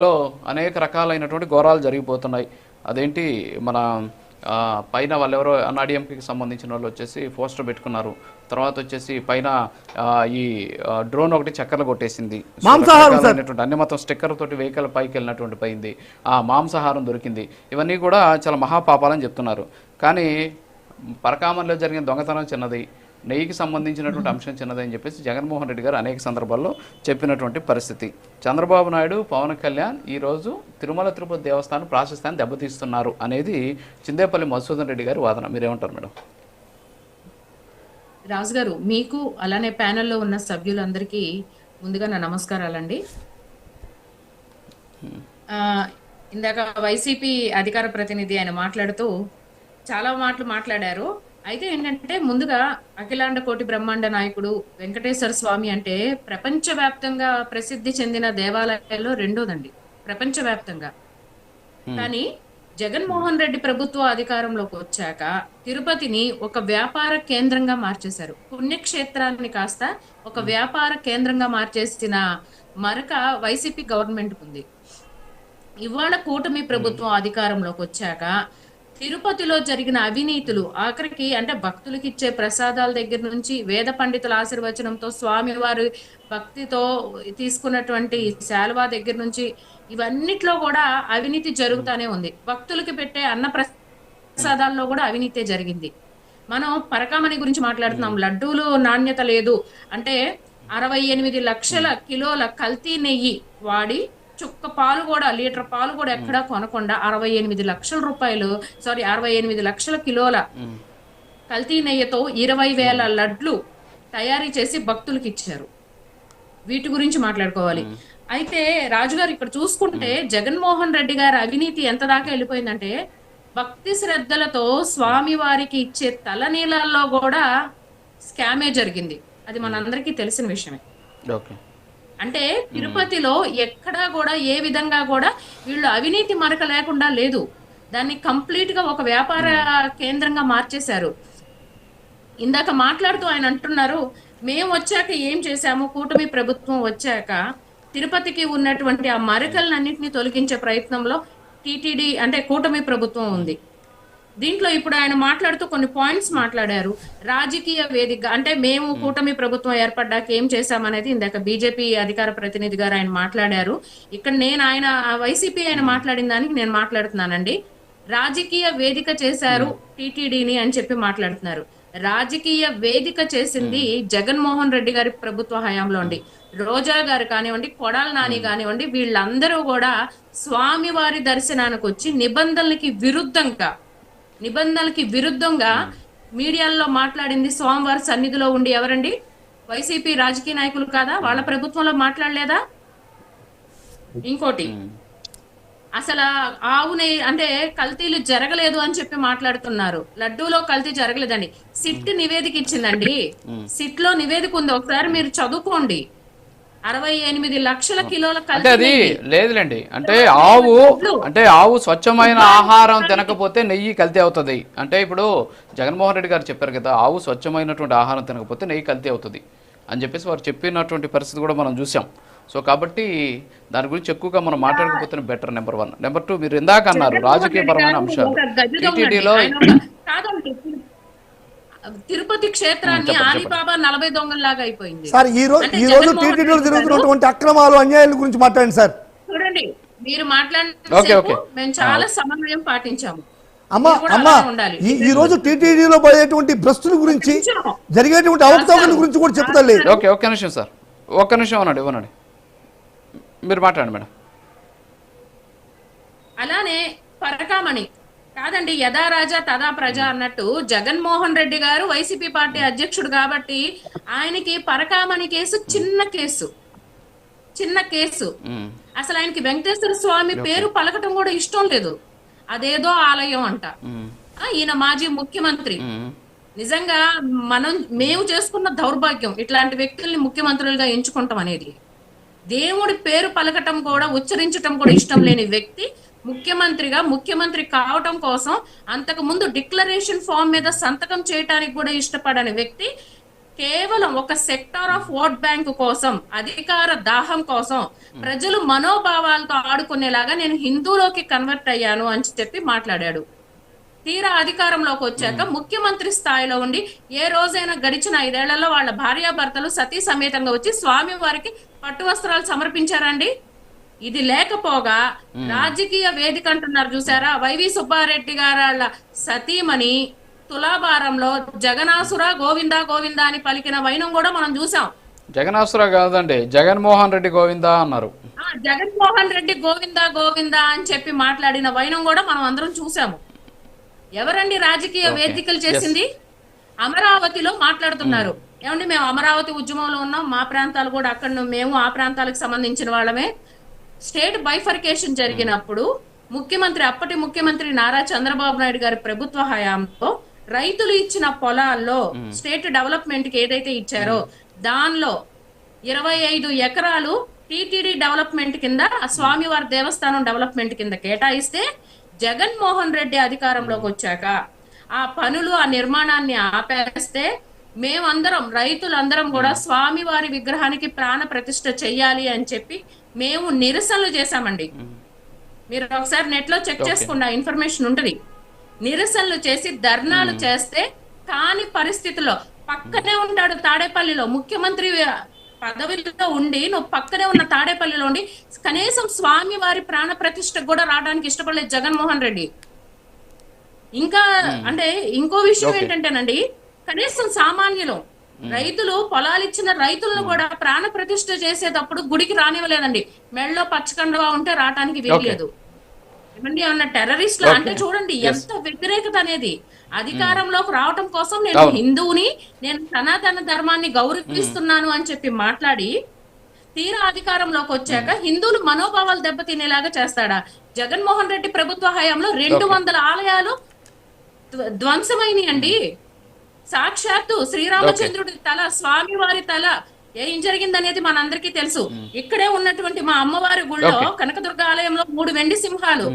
లో అనేక రకాలైనటువంటి ఘోరాలు జరిగిపోతున్నాయి. అదేంటి మన పైన వాళ్ళెవరో అన్నాడీఎంకేకి సంబంధించిన వాళ్ళు వచ్చేసి పోస్టర్ పెట్టుకున్నారు. తర్వాత వచ్చేసి పైన ఈ డ్రోన్ ఒకటి చక్కర్లు కొట్టేసింది. మాంసాహారం సార్, అన్ని మొత్తం స్టిక్కర్ తోటి వెహికల్ పైకి వెళ్ళినటువంటి పోయింది. ఆ మాంసాహారం దొరికింది. ఇవన్నీ కూడా చాలా మహాపాపాలని చెప్తున్నారు. కానీ పరకామణిలో జరిగిన దొంగతనం చిన్నది, నెయ్యికి సంబంధించినటువంటి అంశం చిన్నది అని చెప్పేసి జగన్మోహన్ రెడ్డి గారు అనేక సందర్భాల్లో చెప్పినటువంటి పరిస్థితి. చంద్రబాబు నాయుడు, పవన్ కళ్యాణ్ ఈరోజు తిరుమల తిరుపతి దేవస్థానం ప్రాశస్త్యాన్ని దెబ్బతీస్తున్నారు అనేది చిందేపల్లి మధుసూదన్ రెడ్డి గారి వాదన. మీరేమంటారు మేడం? రాజు గారు, మీకు అలానే ప్యానెల్లో ఉన్న సభ్యులందరికీ ముందుగా నా నమస్కారాలండి. ఇందాక వైసీపీ అధికార ప్రతినిధి ఆయన మాట్లాడుతూ చాలా మాటలు మాట్లాడారు. అయితే ఏంటంటే, ముందుగా అఖిలాండ కోటి బ్రహ్మాండ నాయకుడు వెంకటేశ్వర స్వామి అంటే ప్రపంచవ్యాప్తంగా ప్రసిద్ధి చెందిన దేవాలయాల్లో రెండోదండి, ప్రపంచవ్యాప్తంగా. కానీ జగన్మోహన్ రెడ్డి ప్రభుత్వ అధికారంలోకి వచ్చాక తిరుపతిని ఒక వ్యాపార కేంద్రంగా మార్చేశారు. పుణ్యక్షేత్రాన్ని కాస్త ఒక వ్యాపార కేంద్రంగా మార్చేసిన మరక వైసీపీ గవర్నమెంట్ ఉంది. ఇవాళ కూటమి ప్రభుత్వం అధికారంలోకి వచ్చాక తిరుపతిలో జరిగిన అవినీతులు, ఆఖరికి అంటే భక్తులకి ఇచ్చే ప్రసాదాల దగ్గర నుంచి వేద పండితుల ఆశీర్వచనంతో స్వామివారి భక్తితో తీసుకున్నటువంటి శాలువా దగ్గర నుంచి ఇవన్నిట్లో కూడా అవినీతి జరుగుతూనే ఉంది. భక్తులకి పెట్టే అన్న ప్రసాదాల్లో కూడా అవినీతే జరిగింది. మనం పరకామణి గురించి మాట్లాడుతున్నాం. లడ్డూలు నాణ్యత లేదు అంటే 68 లక్షల కిలోల కల్తీ నెయ్యి వాడి చుక్క పాలు కూడా, లీటర్ పాలు కూడా ఎక్కడా కొనకుండా 68 లక్షల రూపాయలు, 68 లక్షల కిలోల కల్తీ నెయ్యితో 20,000 లడ్లు తయారీ చేసి భక్తులకి ఇచ్చారు. వీటి గురించి మాట్లాడుకోవాలి. అయితే రాజుగారు, ఇక్కడ చూసుకుంటే జగన్మోహన్ రెడ్డి గారి అవినీతి ఎంత దాకా వెళ్ళిపోయిందంటే, భక్తి శ్రద్ధలతో స్వామి వారికి ఇచ్చే తలనీళ్ళల్లో కూడా స్కామే జరిగింది. అది మనందరికీ తెలిసిన విషయమే. అంటే తిరుపతిలో ఎక్కడా కూడా ఏ విధంగా కూడా వీళ్ళు అవినీతి మరక లేకుండా లేదు. దాన్ని కంప్లీట్ గా ఒక వ్యాపార కేంద్రంగా మార్చేశారు. ఇందాక మాట్లాడుతూ ఆయన అంటున్నారు, మేము వచ్చాక ఏం చేశాము, కూటమి ప్రభుత్వం వచ్చాక తిరుపతికి ఉన్నటువంటి ఆ మరకలన్నింటినీ తొలగించే ప్రయత్నంలో టీటీడీ అంటే కూటమి ప్రభుత్వం ఉంది. దీంట్లో ఇప్పుడు ఆయన మాట్లాడుతూ కొన్ని పాయింట్స్ మాట్లాడారు. రాజకీయ వేదిక అంటే మేము కూటమి ప్రభుత్వం ఏర్పడ్డాక ఏం చేశామనేది ఇందాక బీజేపీ అధికార ప్రతినిధి గారు ఆయన మాట్లాడారు. ఇక్కడ నేను ఆయన వైసీపీ ఆయన మాట్లాడిన దానికి నేను మాట్లాడుతున్నానండి. రాజకీయ వేదిక చేశారు టీటీడీని అని చెప్పి మాట్లాడుతున్నారు. రాజకీయ వేదిక చేసింది జగన్మోహన్ రెడ్డి గారి ప్రభుత్వ హయాంలో అండి. రోజా గారు కానివ్వండి, కొడాల నాని కానివ్వండి, వీళ్ళందరూ కూడా స్వామివారి దర్శనానికి వచ్చి నిబంధనలకి విరుద్ధంగా మీడియాల్లో మాట్లాడింది స్వామివారి సన్నిధిలో ఉండి ఎవరండి? వైసీపీ రాజకీయ నాయకులు కాదా? వాళ్ళ ప్రభుత్వంలో మాట్లాడలేదా? ఇంకోటి, అసలు ఆవుని అంటే కల్తీలు జరగలేదు అని చెప్పి మాట్లాడుతున్నారు. లడ్డూలో కల్తీ జరగలేదండి. సిట్ నివేదిక ఇచ్చిందండి. సిట్ లో నివేదిక ఉంది, ఒకసారి మీరు చదువుకోండి. 68 లక్షల కిలోల అంటే అది లేదులేండి. అంటే ఆవు స్వచ్ఛమైన ఆహారం తినకపోతే నెయ్యి కల్తీ అవుతుంది. అంటే ఇప్పుడు జగన్మోహన్ రెడ్డి గారు చెప్పారు కదా, ఆవు స్వచ్ఛమైనటువంటి ఆహారం తినకపోతే నెయ్యి కల్తీ అవుతుంది అని చెప్పేసి వారు చెప్పినటువంటి పరిస్థితి కూడా మనం చూసాం. సో కాబట్టి దాని గురించి ఎక్కువగా మనం మాట్లాడకపోతే బెటర్. నెంబర్ 1. నెంబర్ 2, మీరు ఇందాక అన్నారు రాజకీయపరమైన అంశాలు. టీటీడీలో తిరుపతి క్షేత్రాన్ని ఆలీబాబా 40 దొంగల్లాగా అయిపోయింది సార్. ఈ రోజు టీటీడీలో జరుగుతున్నటువంటి అక్రమాలు, అన్యాయాల గురించి మాట్లాడండి సార్. చూడండి, మీరు మాట్లాడిన మేము చాలా సమన్వయం పాటించాము. ఈ రోజు టీటీడీలో పడేటువంటి భ్రష్టుల గురించి, జరిగేటువంటి అవకతవకల గురించి కూడా చెప్తారు. ఒక్క నిమిషం సార్, ఒక్క నిమిషం ఇవ్వనండి, మీరు మాట్లాడండి మేడం. అలానే పరకామణి కాదండి, యథా రాజా తదా ప్రజ అన్నట్టు జగన్మోహన్ రెడ్డి గారు వైసీపీ పార్టీ అధ్యక్షుడు కాబట్టి ఆయనకి పరకామణి కేసు చిన్న కేసు. అసలు ఆయనకి వెంకటేశ్వర స్వామి పేరు పలకటం కూడా ఇష్టం లేదు. అదేదో ఆలయం అంట. ఈయన మాజీ ముఖ్యమంత్రి. నిజంగా మేము చేసుకున్న దౌర్భాగ్యం ఇట్లాంటి వ్యక్తుల్ని ముఖ్యమంత్రులుగా ఎంచుకుంటాం అనేది. దేవుడి పేరు పలకటం కూడా, ఉచ్చరించటం కూడా ఇష్టం లేని వ్యక్తి ముఖ్యమంత్రి కావటం కోసం అంతకు ముందు డిక్లరేషన్ ఫామ్ మీద సంతకం చేయడానికి కూడా ఇష్టపడని వ్యక్తి కేవలం ఒక సెక్టార్ ఆఫ్ ఓట్ బ్యాంక్ కోసం, అధికార దాహం కోసం, ప్రజలు మనోభావాలతో ఆడుకునేలాగా నేను హిందూలోకి కన్వర్ట్ అయ్యాను అని చెప్పి మాట్లాడాడు. తీరా అధికారంలోకి వచ్చాక ముఖ్యమంత్రి స్థాయిలో ఉండి ఏ రోజైనా గడిచిన 5 ఏళ్లలో వాళ్ళ భార్యాభర్తలు సతీ సమేతంగా వచ్చి స్వామి వారికి పట్టు వస్త్రాలు సమర్పించారండి? ఇది లేకపోగా రాజకీయ వేదిక అంటున్నారు చూసారా, వైవి సుబ్బారెడ్డి గారి సతీమణి తులాభారంలో జగనాసుర గోవిందా గోవిందా అని పలికిన వైనం కూడా మనం చూసాం. జగనాసుర కాదండి, జగన్మోహన్ రెడ్డి గోవిందా అన్నారు. జగన్మోహన్ రెడ్డి గోవిందా గోవిందా అని చెప్పి మాట్లాడిన వైనం కూడా మనం అందరం చూసాము. ఎవరండి రాజకీయ వేదికలు చేసింది? అమరావతిలో మాట్లాడుతున్నారు. ఏమండి మేము అమరావతి ఉద్యమంలో ఉన్నాం, మా ప్రాంతాలు కూడా అక్కడ, మేము ఆ ప్రాంతాలకు సంబంధించిన వాళ్ళమే. స్టేట్ బైఫర్కేషన్ జరిగినప్పుడు అప్పటి ముఖ్యమంత్రి నారా చంద్రబాబు నాయుడు గారి ప్రభుత్వ హయాంలో రైతులు ఇచ్చిన పొలాల్లో స్టేట్ డెవలప్మెంట్ కి ఏదైతే ఇచ్చారో దానిలో 25 ఎకరాలు టీటీడీ డెవలప్మెంట్ కింద, స్వామివారి దేవస్థానం డెవలప్మెంట్ కింద కేటాయిస్తే జగన్మోహన్ రెడ్డి అధికారంలోకి వచ్చాక ఆ పనులు, ఆ నిర్మాణాన్ని ఆపేస్తే మేమందరం, రైతులందరం కూడా స్వామివారి విగ్రహానికి ప్రాణ ప్రతిష్ఠ చెయ్యాలి అని చెప్పి మేము నిరసనలు చేశామండి. మీరు ఒకసారి నెట్ లో చెక్ చేసుకున్న ఇన్ఫర్మేషన్ ఉంటది. నిరసనలు చేసి ధర్నాలు చేస్తే కాని పరిస్థితుల్లో పక్కనే ఉంటాడు తాడేపల్లిలో ముఖ్యమంత్రి పదవిలో ఉండి, నువ్వు పక్కనే ఉన్న తాడేపల్లిలో ఉండి కనీసం స్వామి వారి ప్రాణ ప్రతిష్ఠకు కూడా రావడానికి ఇష్టపడలేదు జగన్మోహన్ రెడ్డి. ఇంకా అంటే ఇంకో విషయం ఏంటంటేనండి, కనీసం సామాన్యులు రైతులు పొలాలు ఇచ్చిన రైతులను కూడా ప్రాణ ప్రతిష్ఠ చేసేటప్పుడు గుడికి రానివ్వలేదండి. మెళ్ళలో పచ్చకండగా ఉంటే రావటానికి వీల్లేదు. ఏమండి ఏమన్నా టెర్రరిస్టులు అంటే చూడండి ఎంత వ్యతిరేకత అనేది. అధికారంలోకి రావటం కోసం నేను హిందువుని, నేను సనాతన ధర్మాన్ని గౌరవిస్తున్నాను అని చెప్పి మాట్లాడి తీరా అధికారంలోకి వచ్చాక హిందువులు మనోభావాలు దెబ్బతినేలాగా చేస్తాడా? జగన్మోహన్ రెడ్డి ప్రభుత్వ హయాంలో 200 ఆలయాలు ధ్వంసమైనవి అండి. సాక్షాత్తు శ్రీరామచంద్రుడి తల, స్వామివారి తల ఏం జరిగిందనేది మనందరికీ తెలుసు. ఇక్కడే ఉన్నటువంటి మా అమ్మవారి గుళ్ళో కనకదుర్గ ఆలయంలో 3 వెండి సింహాలు.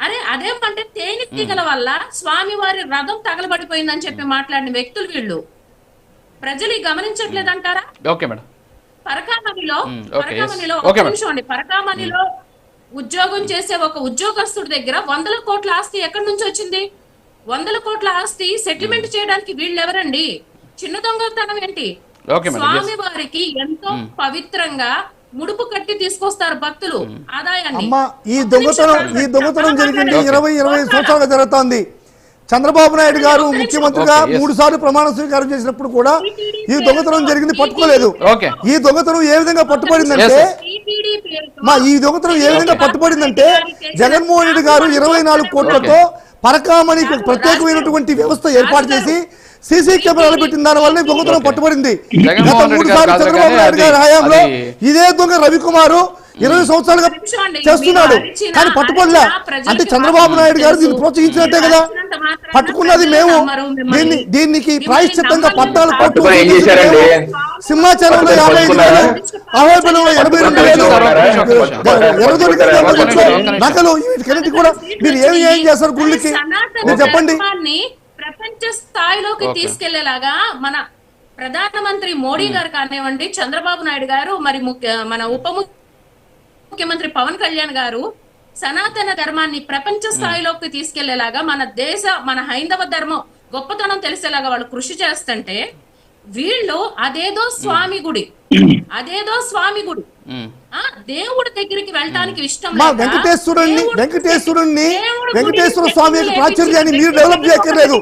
అరే అదేమంటే తేనెటీగల వల్ల స్వామివారి రథం తగలబడిపోయిందని చెప్పి మాట్లాడిన వ్యక్తులు వీళ్ళు. ప్రజలు గమనించట్లేదంటారా? పరకామణిలో పరకామణిలో ఉద్యోగం చేసే ఒక ఉద్యోగస్తుడి దగ్గర 100 కోట్ల ఆస్తి ఎక్కడి నుంచి వచ్చింది? 100 కోట్ల ఆస్తి సెటిల్మెంట్ చేయడానికి వీళ్ళు ఎవరండి? చిన్న దొంగతనం ఏంటి? స్వామి వారికి ఎంతో పవిత్రంగా ముడుపు కట్టి తీసుకొస్తారు భక్తులు ఆదాయాన్ని. అమ్మా ఈ దొంగతనం జరిగింది 20-25 సంవత్సరాలుగా జరుగుతోంది. చంద్రబాబు నాయుడు గారు ముఖ్యమంత్రిగా 3 సార్లు ప్రమాణ స్వీకారం చేసినప్పుడు కూడా ఈ దొంగతనం జరిగింది, పట్టుకోలేదు. ఈ దొంగతనం ఏ విధంగా పట్టుబడిందంటే జగన్మోహన్ రెడ్డి గారు 24 కోట్లతో పరకామణికి ప్రత్యేకమైనటువంటి వ్యవస్థ ఏర్పాటు చేసి సీసీ కెమెరాలు పెట్టిన దాని వల్ల దొంగతనం పట్టుబడింది. గత 3 సార్లు చంద్రబాబు నాయుడు గారి హయాంలో ఇదే దొంగ రవికుమారు 20 సంవత్సరాలుగా చేస్తున్నాడు, కానీ పట్టుకోలే. అంటే చంద్రబాబు నాయుడు గారు దీన్ని ప్రోత్సహించినట్టే కదా. పట్టుకున్నది మేము. దీనికి ప్రాయశ్చిత్తంగా పట్టాలు సింహాచలంలో 55,000, అహోబిలంలో 82,000 నకలు. వీటికన్నిటి కూడా మీరు ఏం చేస్తారు గుళ్ళకి మీరు చెప్పండి. ప్రపంచ స్థాయిలోకి తీసుకెళ్లేలాగా మన ప్రధానమంత్రి మోడీ గారు కానివ్వండి, చంద్రబాబు నాయుడు గారు, మరి మన ఉప ముఖ్యమంత్రి పవన్ కళ్యాణ్ గారు సనాతన ధర్మాన్ని ప్రపంచ స్థాయిలోకి తీసుకెళ్లేలాగా మన హైందవ ధర్మం గొప్పతనం తెలిసేలాగా వాళ్ళు కృషి చేస్తుంటే వీళ్ళు అదేదో స్వామి గుడి దేవుడి దగ్గరికి వెళ్ళడానికి ఇష్టం వెంకటేశ్వర స్వామి యొక్క ప్రాచుర్యాన్ని మీరు డెవలప్ చేయక్కర్లేదు.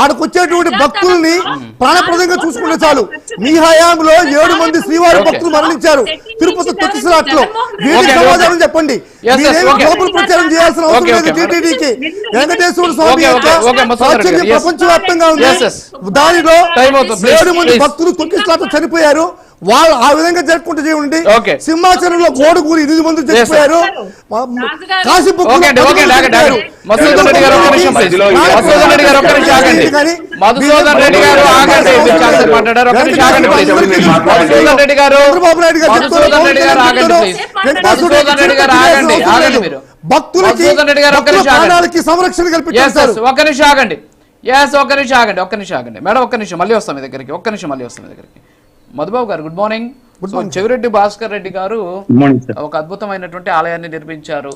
ఆడకు వచ్చేటువంటి భక్తుల్ని ప్రాణప్రదంగా చూసుకుంటే చాలు. మీ హయాంలో 7 మంది శ్రీవారి భక్తులు మరణించారు తిరుపతి తొక్కిసలాట్లో. వీరికి సమాధానం చెప్పండి. గ్లోబల్ ప్రచారం చేయాల్సిన అవసరం లేదు టీటీడీకి. వెంకటేశ్వర స్వామి యొక్క ప్రాచుర్యం ప్రపంచవ్యాప్తంగా ఉంది. దానిలో 7 మంది భక్తులు తొక్కిసలాట్లో చనిపోయారు. వాళ్ళు ఆ విధంగా జరుపుకుంటూ చేయండి. సింహాచలంలో గోడుగూరి 8 మంది చనిపోయారు. భక్తులకి ప్రాణాలకి సంరక్షణ కల్పించారు. ఒక నిమిషం ఆగండి. ఎస్, ఒక్క నిమిషం ఆగండి మేడం, ఒక్క నిమిషం మళ్ళీ వస్తాం మీ దగ్గరికి. మధుబాబు గారు గుడ్ మార్నింగ్. చెవిరెడ్డి భాస్కర్ రెడ్డి గారు ఒక అద్భుతమైనటువంటి ఆలయాన్ని నిర్మించారు.